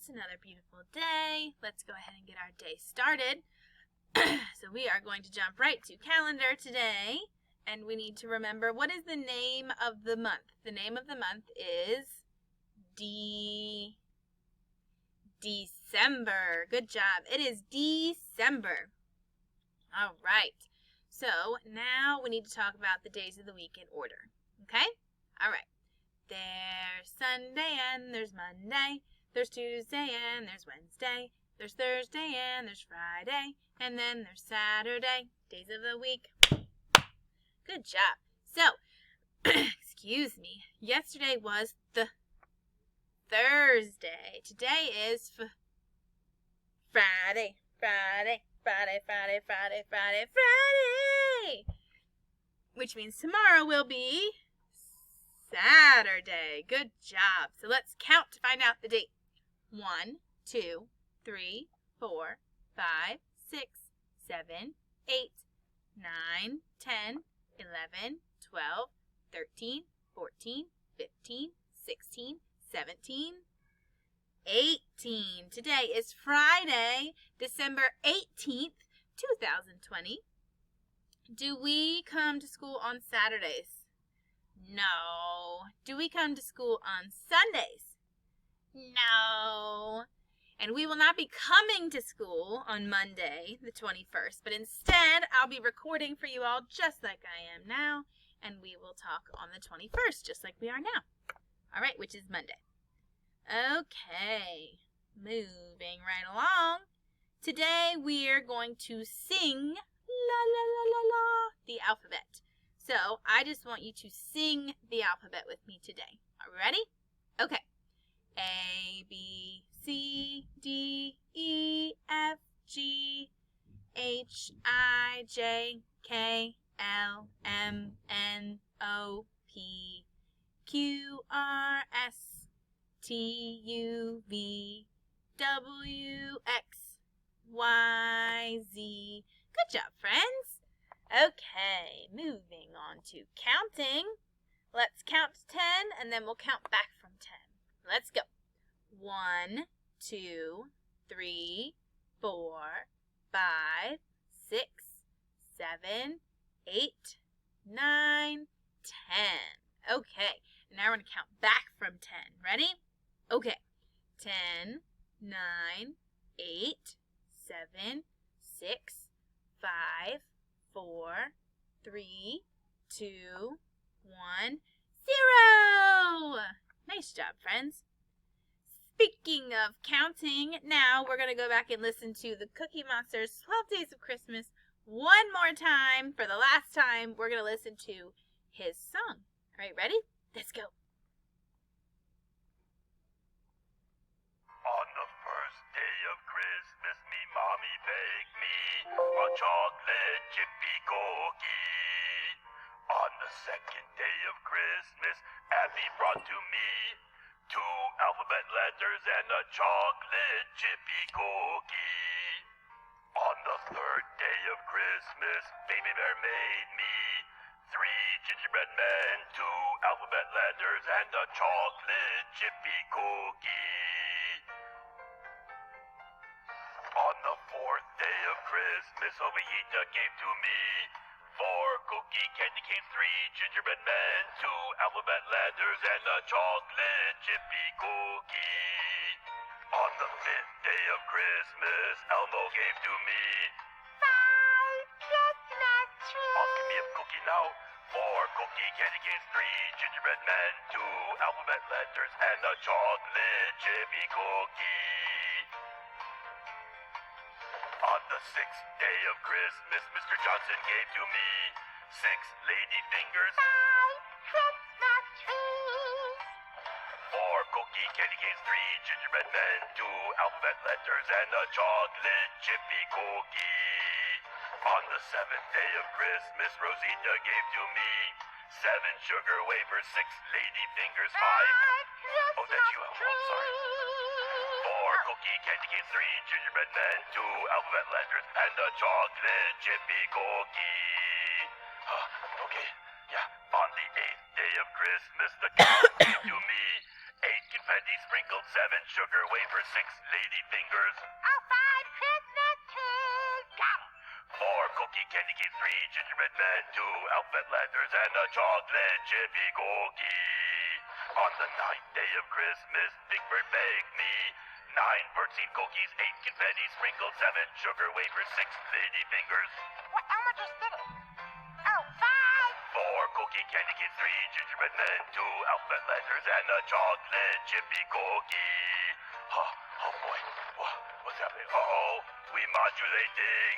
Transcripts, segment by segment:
It's another beautiful day. Let's go ahead and get our day started. So we are going to jump right to calendar today. And we need to remember, what is the name of the month? The name of the month is December. Good job. It is December. All right. So now we need to talk about the days of the week in order. Okay? All right. There's Sunday and there's Monday. There's Tuesday and there's Wednesday. There's Thursday and there's Friday. And then there's Saturday. Days of the week. Good job. So, excuse me. Yesterday was the Thursday. Today is Friday. Friday. Which means tomorrow will be Saturday. Good job. So let's count to find out the date. 1, 2, 3, 4, 5, 6, 7, 8, 9, 10, 11, 12, 13, 14, 15, 16, 17, 18. Today is Friday, December 18th, 2020. Do we come to school on Saturdays? No. Do we come to school on Sundays? No. And we will not be coming to school on Monday, the 21st, but instead I'll be recording for you all just like I am now, and we will talk on the 21st, just like we are now. All right, which is Monday. Okay, moving right along. Today we're going to sing la la la la la the alphabet. So I just want you to sing the alphabet with me today. Are we ready? Okay. A, B, C, D, E, F, G, H, I, J, K, L, M, N, O, P, Q, R, S, T, U, V, W, X, Y, Z. Good job, friends. Okay, moving on to counting. Let's count to 10, and then we'll count back from 10. Let's go. 1, 2, 3, 4, 5, 6, 7, 8, 9, 10. Okay, and now we're going to count back from 10. Ready? Okay. 10, 9, 8, 7, 6, 5, 4, 3, 2, 1, 0. Nice job, friends. Speaking of counting, now we're going to go back and listen to the Cookie Monster's 12 Days of Christmas one more time. For the last time, we're going to listen to his song. All right, ready? Let's go. On the first day of Christmas, me mommy baked me a chocolate chippy cookie. On the second day of Christmas, Abby brought to me 2 alphabet letters and a chocolate chippy cookie. On the third day of Christmas, Baby Bear made me 3 gingerbread men, 2 alphabet letters and a chocolate chippy cookie. On the fourth day of Christmas, Oviedo gave to me 4 cookie candy canes, 3 gingerbread men, 2 alphabet letters, and a chocolate chippy cookie. On the fifth day of Christmas, Elmo gave to me 5 Christmas trees. I'll give me a cookie now. 4 cookie candy canes, 3 gingerbread men, 2 alphabet letters, and a chocolate chippy cookie. On the 6th day of Christmas, Mr. Johnson gave to me 6 lady fingers, 5 Christmas trees, 4 cookie candy canes, 3 gingerbread men, 2 alphabet letters, and a chocolate chippy cookie. On the 7th day of Christmas, Rosita gave to me 7 sugar wafers, 6 lady fingers, 5. Oh, that's you, Elmo. I'm sorry. 4 cookie candy canes, 3 gingerbread men, 2 alphabet letters, and a chocolate chippy cookie. Okay, yeah. On the 8th day of Christmas, the cow gave to me 8 confetti sprinkled 7 sugar wafers, 6 lady fingers. 5 Christmas trees. Got it. 4 cookie candy canes, 3 gingerbread men, 2 alphabet letters, and a chocolate chippy cookie. On the 9th day of Christmas, Big Bird begged me 9 birdseed cookies, 8 confetti sprinkles, 7 sugar wafers, 6 lady fingers. What Elmo just did it. Oh, 5. 4 cookie candy canes, 3 gingerbread men, 2 alphabet letters, and a chocolate chippy cookie. Oh boy, what's happening? Uh-oh, we modulating.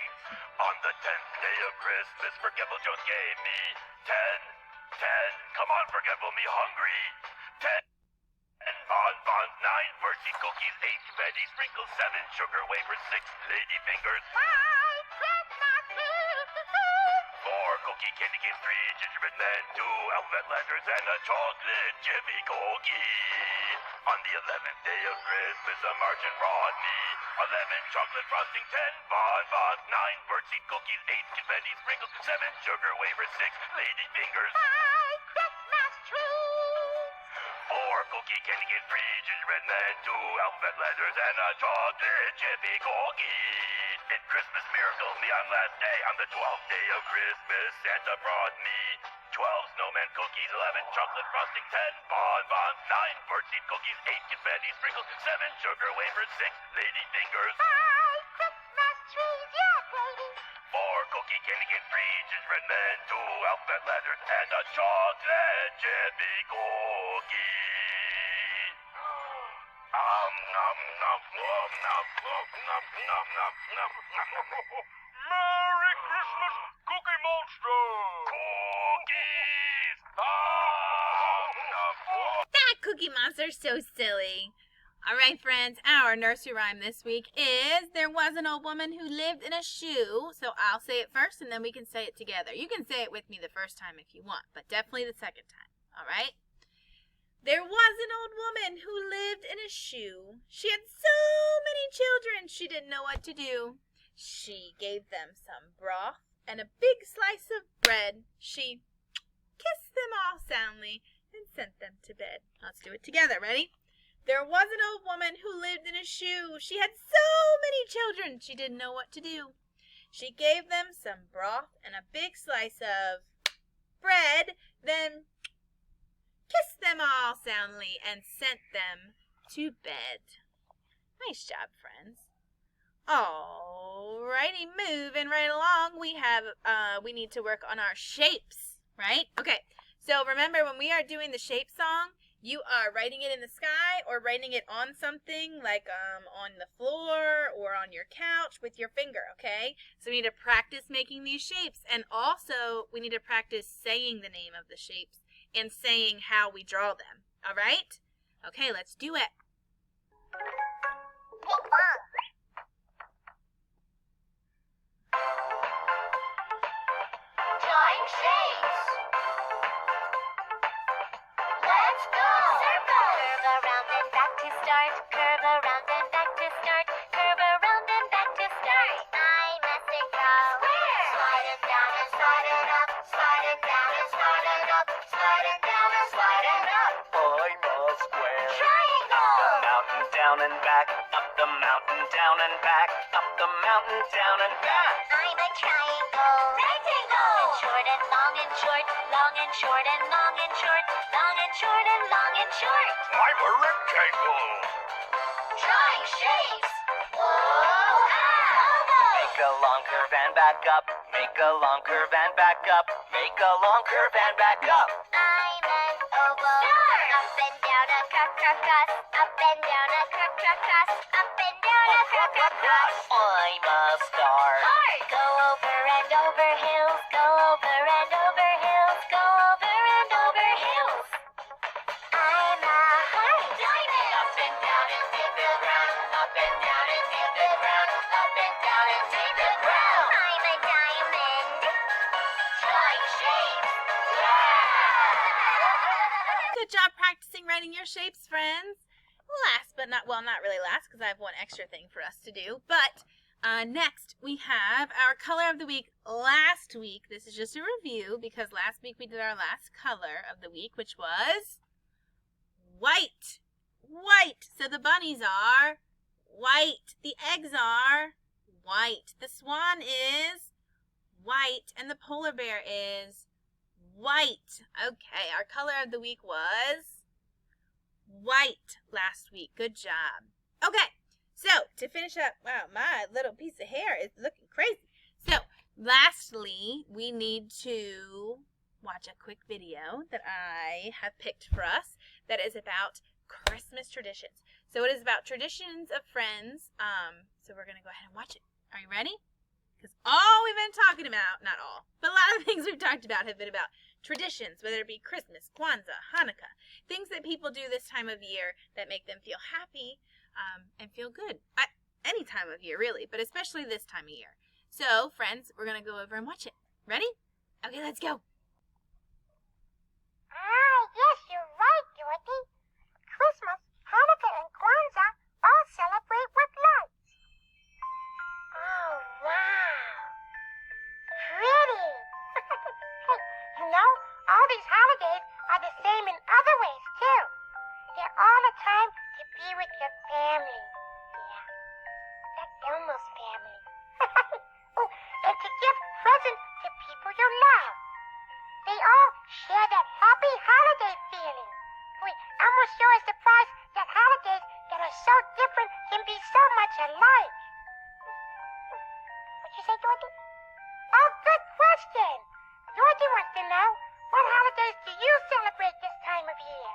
On the 10th day of Christmas, Forgetful Jones gave me 10. Come on, Forgetful, me hungry. 10 bonbons, 9 birdseed cookies, 8 confetti sprinkles, 7 sugar wafers, 6 lady fingers. 5 Christmas trees. 4 cookie candy canes, 3 gingerbread men, 2 alphabet letters, and a chocolate chippy cookie. On the 11th day of Christmas, a merchant brought me 11 chocolate frosting, 10 bonbons, 9 birdseed cookies, 8 confetti sprinkles, 7 sugar wafers, 6 lady fingers. 5 Christmas trees. 4 cookie candy canes, 3 gingerbread men, 2 alphabet letters, and a chocolate chippy cookie. In Christmas Miracle, me on last day, on the 12th day of Christmas, Santa brought me 12 snowman cookies, 11 chocolate frosting, 10 bonbons, 9 birdseed cookies, 8 confetti sprinkles, 7 sugar wafers, 6 lady fingers. 5 Christmas trees. Yes, lady. 4 cookie candy canes, 3 gingerbread men, 2 alphabet letters, and a chocolate chippy cookie. Merry Christmas, Cookie Monster! Cookies! That Cookie Monster's so silly. Alright friends, our nursery rhyme this week is there was an old woman who lived in a shoe. So I'll say it first and then we can say it together. You can say it with me the first time if you want, but definitely the second time. Alright? There was an old woman who lived in a shoe. She had so many children she didn't know what to do. She gave them some broth and a big slice of bread. She kissed them all soundly and sent them to bed. Let's do it together. Ready? There was an old woman who lived in a shoe. She had so many children she didn't know what to do. She gave them some broth and a big slice of bread, then kissed them all soundly and sent them to bed. Nice job, friends. Alrighty, moving right along. We need to work on our shapes, right? Okay, so remember when we are doing the shape song, you are writing it in the sky or writing it on something like on the floor or on your couch with your finger, okay? So we need to practice making these shapes, and also we need to practice saying the name of the shapes and saying how we draw them, all right? Okay, let's do it. Big bang. Drawing shapes. Let's go. Circle. Curve around and back to start. Curve around and back to start. Curve around and back to start. I must go. Square. Slide it down and slide it up. Slide it down and slide it up. Slide it down and slide it up. I'm a square. Triangle. Up the mountain, down and back. Up the mountain, down and back. Up the mountain, down and back. I'm a triangle. Rectangle. And short and long and short. Long and short and long and short. Long and short and long and short. I'm a rectangle. Drawing shapes. Whoa. Ah. Make a long curve and back up. Make a long curve and back up. Make a long curve and back up. I'm an oval. Star. Up and down a cross. Up and down a cross. Up and down a cross. I'm a star. Heart. Go over and over hills. Go over and over hills. Go over and over hills. I'm a heart. Diamond. Up and down into the ground. Up and down into the ground. Up and down into the ground. I'm a diamond. Drawing shapes. Yeah. Good job practicing writing your shapes, friends. Last but not really last, because I have one extra thing for us to do. But next we have our color of the week. Last week, this is just a review, because last week we did our last color of the week, which was white. white. So the bunnies are white. The eggs are white. The swan is white. And the polar bear is white. Okay, our color of the week was white last week. Good job. Okay, so to finish up, wow, my little piece of hair is looking crazy. So lastly, we need to watch a quick video that I have picked for us that is about Christmas traditions. So it is about traditions of friends. So we're going to go ahead and watch it. Are you ready? Because all we've been talking about, not all, but a lot of the things we've talked about have been about traditions, whether it be Christmas, Kwanzaa, Hanukkah, things that people do this time of year that make them feel happy and feel good. Any time of year, really, but especially this time of year. So, friends, we're going to go over and watch it. Ready? Okay, let's go. Yes, you're right, Dorothy. Christmas, Hanukkah, and Kwanzaa all celebrate with lights. Oh, wow. Pretty. Hey, all these holidays are the same in other ways, too. They're all a time to be with your family. Yeah, that's Elmo's family. Oh, and to give presents to people you love. They all share that happy holiday feeling. Boy, Elmo sure is surprised that holidays that are so different can be so much alike. What'd you say, Dorothy? Oh, good question. Dorothy wants to know, what holidays do you celebrate this time of year?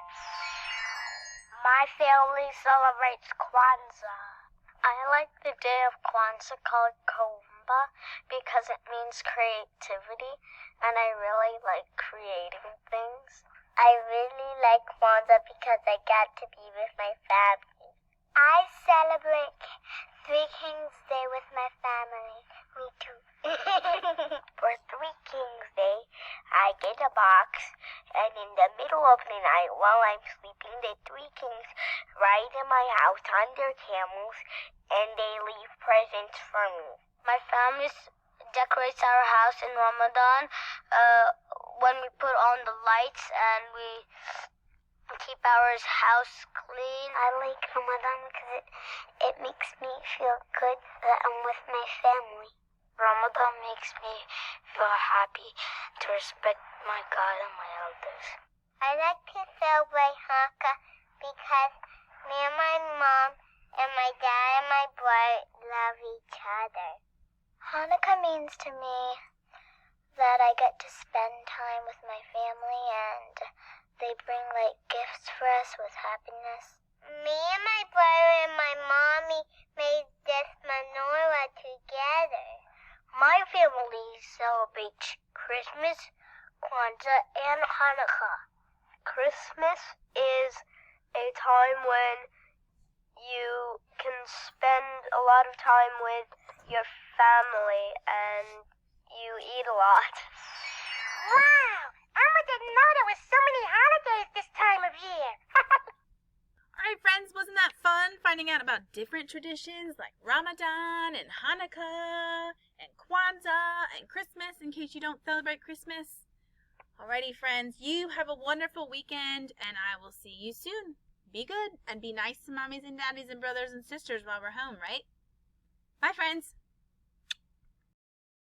My family celebrates Kwanzaa. I like the day of Kwanzaa called Kuumba because it means creativity, and I really like creating things. I really like Kwanzaa because I got to be with my family. I celebrate Three Kings Day with my family. Me too. For Three Kings Day, I get a box, and in the middle of the night while I'm sleeping, the Three Kings ride in my house on their camels, and they leave presents for me. My family decorates our house in Ramadan when we put on the lights and we keep our house clean. I like Ramadan because it makes me feel good that I'm with my family. Ramadan makes me feel happy to respect my God and my elders. I like to celebrate Hanukkah because me and my mom and my dad and my brother love each other. Hanukkah means to me that I get to spend time with my family and they bring gifts for us with happiness. Me and my brother and my mommy made this menorah together. My family celebrates Christmas, Kwanzaa, and Hanukkah. Christmas is a time when you can spend a lot of time with your family and you eat a lot. Wow! Elmo didn't know there was so many holidays this time of year. All right, friends, wasn't that fun finding out about different traditions like Ramadan and Hanukkah and Kwanzaa and Christmas in case you don't celebrate Christmas? Alrighty, friends, you have a wonderful weekend and I will see you soon. Be good and be nice to mommies and daddies and brothers and sisters while we're home, right? Bye, friends.